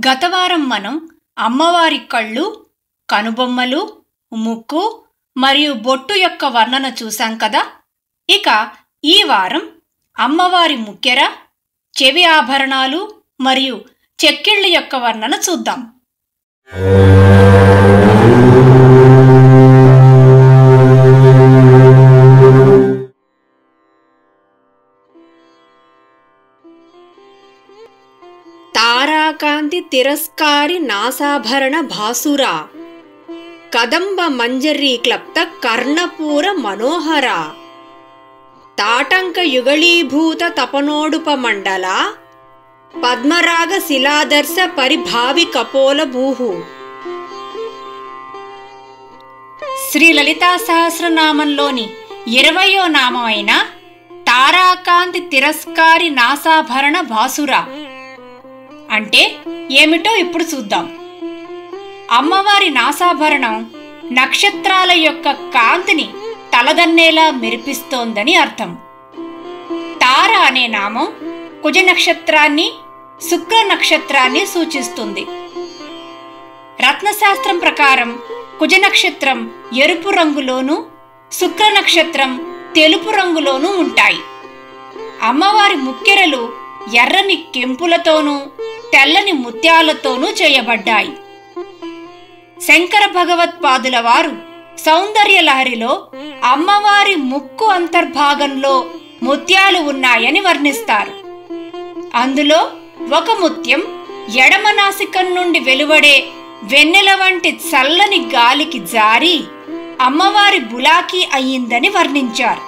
గతవారం మనం అమ్మవారి కళ్ళు, కనుబొమ్మలు, ముక్కు మరియు బొట్టు యొక్క వర్ణన చూశాం కదా. ఇక ఈ వారం అమ్మవారి ముక్కెర, చెవి ఆభరణాలు మరియు చెక్కిళ్ళ యొక్క వర్ణన చూద్దాం. తారాకాంతి తిరస్కారి నాసాభరణ భాసురా, కదంబ మంజరీ క్లప్త కర్ణపూర మనోహర, తాటంక యుగళీభూత తపనోడుపమండల, పద్మరాగ శిలాదర్శ పరిభావి కపోల భూహు. శ్రీ లలితా సహస్రనామంలోని 20వ నామమైన తారాకాంతి తిరస్కారి నాసాభరణ భాసురా అంటే ఏమిటో ఇప్పుడు చూద్దాం. అమ్మవారి నాసాభరణం నక్షత్రాల యొక్క కాంతిని తలదన్నేలా మెరిపిస్తోందని అర్థం. తార అనే నామం కుజ నక్షత్రాన్ని, శుక్ర నక్షత్రాన్ని సూచిస్తుంది. రత్నశాస్త్రం ప్రకారం కుజ నక్షత్రం ఎరుపు రంగులోనూ, శుక్ర నక్షత్రం తెలుపు రంగులోనూ ఉంటాయి. అమ్మవారి ముక్కెరలు ఎర్రని కెంపులతోనూ తెల్లని ముత్యాలతోనూ చేయబడ్డాయి. శంకర భగవత్పాదుల వారు సౌందర్య లహరిలో అమ్మవారి ముక్కు అంతర్భాగంలో ముత్యాలు ఉన్నాయని వర్ణిస్తారు. అందులో ఒక ముత్యం ఎడమ నాసికం నుండి వెలువడే వెన్నెల వంటి చల్లని గాలికి జారి అమ్మవారి బులాకి అయ్యిందని వర్ణించారు.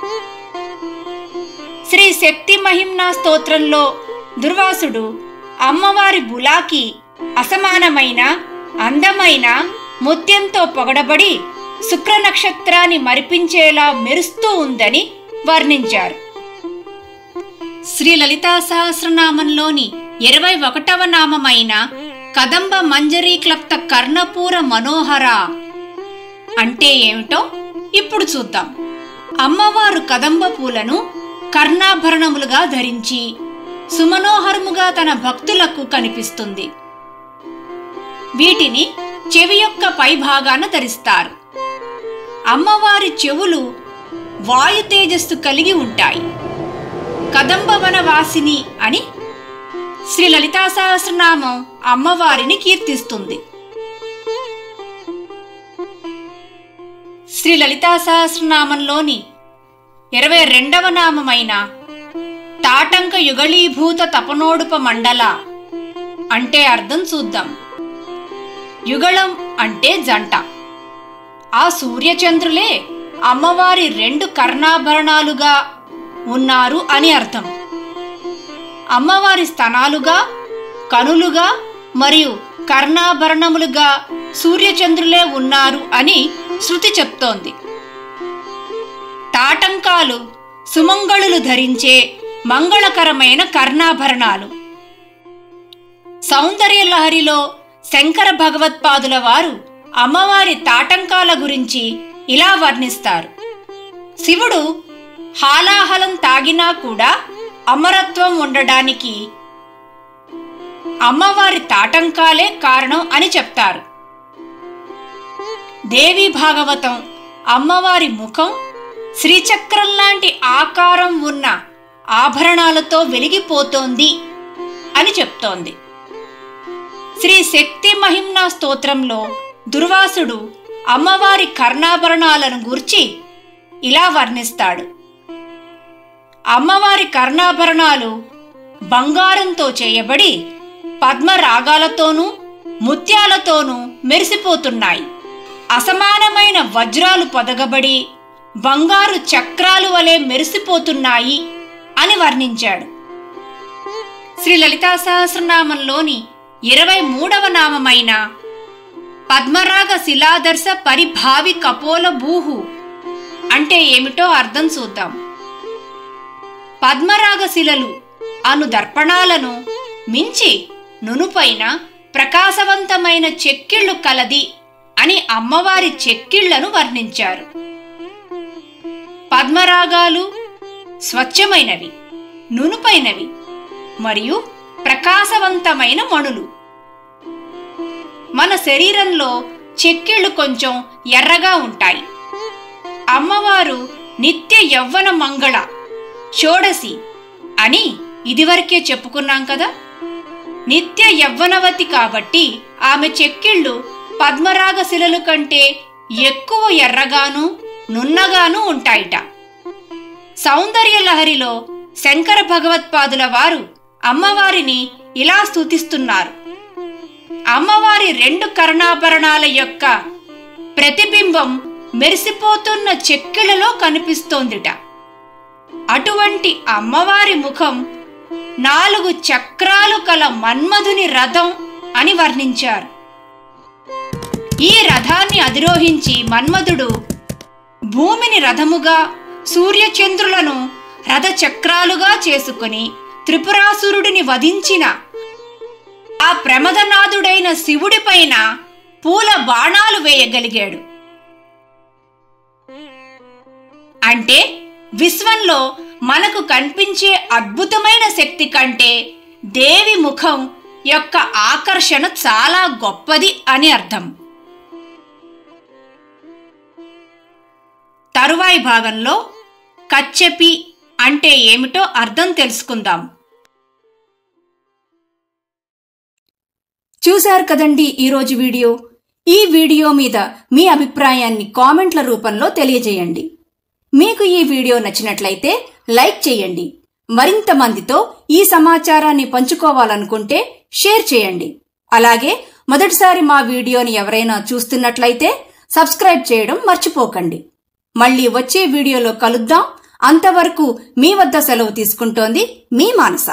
శ్రీ శక్తి మహిమ్నా స్తోత్రంలో దుర్వాసుడు అమ్మవారి బులాకి అసమానమైన అందమైన ముత్యంతో పొగడబడి శుక్ర నక్షత్రాన్ని మరిపించేలా మెరుస్తూ ఉందని వర్ణించారు. శ్రీ లలితా సహస్రనామంలోని 21వ నామమైన కదంబ మంజరీ క్లప్త కర్ణపూర మనోహర అంటే ఏమిటో ఇప్పుడు చూద్దాం. అమ్మవారు కదంబ పూలను కర్ణాభరణములుగా ధరించి సుమనోహరముగా తన భక్తులకు కనిపిస్తుంది. వీటిని చెవి యొక్క పై భాగాన ధరిస్తారు. అమ్మవారి చెవులు వాయు తేజస్సు కలిగి ఉంటాయి. కదంబవన వాసిని అని శ్రీ లలితా సహస్రనామం అమ్మవారిని కీర్తిస్తుంది. శ్రీ లలితా సహస్రనామంలోని 22వ నామమైన తాటంక యుగళీభూత తపనోడుప మండల అంటే అర్థం చూద్దాం. యుగళం అంటే జంట. ఆ సూర్యచంద్రులే అమ్మవారి 2 కర్ణాభరణాలుగా ఉన్నారు అని అర్థం. అమ్మవారి స్తనాలుగా, కనులుగా మరియు కర్ణాభరణములుగా సూర్యచంద్రులే ఉన్నారు అని శృతి చెప్తోంది. తాటంకాలు సుమంగళులు ధరించే మంగళకరమైన కర్ణాభరణాలు. సౌందర్య లహరిలో శంకర భగవత్పాదుల వారు అమ్మవారి తాటంకాల గురించి ఇలా వర్ణిస్తారు. శివుడు హాలాహలం తాగినా కూడా అమరత్వం ఉండడానికి అమ్మవారి తాటంకాలే కారణం అని చెప్తారు. దేవి భాగవతం అమ్మవారి ముఖం శ్రీచక్రం లాంటి ఆకారం ఉన్న ఆభరణాలతో వెలిగిపోతోంది అని చెప్తోంది. శ్రీ శక్తి మహిమ్నా స్తోత్రంలో దుర్వాసుడు అమ్మవారి కర్ణాభరణాలను గూర్చి ఇలా వర్ణిస్తాడు. అమ్మవారి కర్ణాభరణాలు బంగారంతో చేయబడి పద్మరాగాలతోనూ ముత్యాలతోనూ మెరిసిపోతున్నాయి. అసమానమైన వజ్రాలు పొదగబడి బంగారు చక్రాలు వలె మెరిసిపోతున్నాయి అని వర్ణించాడు. శ్రీ లలితా సహస్రనామంలోని 23వ నామమైన పద్మరాగ శిలాదర్శ పరిభావి కపోల భూహు అంటే ఏమిటో అర్థం చూద్దాం. పద్మరాగ శిలలు అను దర్పణాలను మించి నునుపైన ప్రకాశవంతమైన చెక్కిళ్ళు కలది అని అమ్మవారి చెక్కిళ్లను వర్ణించారు. పద్మరాగాలు స్వచ్ఛమైనవి, నునుపైనవి మరియు ప్రకాశవంతమైన మణులు. మన శరీరంలో చెక్కిళ్ళు కొంచెం ఎర్రగా ఉంటాయి. అమ్మవారు నిత్య యవ్వన మంగళ షోడశి అని ఇదివరకే చెప్పుకున్నాం కదా. నిత్య యవ్వనవతి కాబట్టి ఆమె చెక్కిళ్ళు పద్మరాగ శిలలు కంటే ఎక్కువ ఎర్రగాను నున్నగాను ఉంటాయిట. సౌందర్య లహరిలో శంకర భగవత్పాదుల వారు అమ్మవారిని ఇలా స్తుతిస్తున్నారు. అమ్మవారి 2 కర్ణాభరణాల యొక్క ప్రతిబింబం మెరిసిపోతున్న చెక్కిళ్లలో కనిపిస్తోందిట. అటువంటి అమ్మవారి ముఖం 4 చక్రాలు కల మన్మధుని రథం అని వర్ణించారు. ఈ రథాన్ని అధిరోహించి మన్మధుడు భూమిని రథముగా, సూర్యచంద్రులను రథచక్రాలుగా చేసుకుని త్రిపురాసురుడిని వధించిన ఆ ప్రమదనాథుడైన శివుడిపైన పూల బాణాలు వేయగలిగాడు. అంటే విశ్వంలో మనకు కనిపించే అద్భుతమైన శక్తి కంటే దేవి ముఖం యొక్క ఆకర్షణ చాలా గొప్పది అని అర్థం. తరువాయి భాగంలో కచ్చెపి అంటే ఏమిటో అర్థం తెలుసుకుందాం. చూశారు కదండి ఈరోజు వీడియో. ఈ వీడియో మీద మీ అభిప్రాయాన్ని కామెంట్ల రూపంలో తెలియజేయండి. మీకు ఈ వీడియో నచ్చినట్లయితే లైక్ చేయండి. మరింత మందితో ఈ సమాచారాన్ని పంచుకోవాలనుకుంటే షేర్ చేయండి. అలాగే మొదటిసారి మా వీడియోని ఎవరైనా చూస్తున్నట్లయితే సబ్స్క్రైబ్ చేయడం మర్చిపోకండి. మళ్ళీ వచ్చే వీడియోలో కలుద్దాం. అంతవరకు మీ వద్ద సెలవు తీసుకుంటోంది మీ మానస.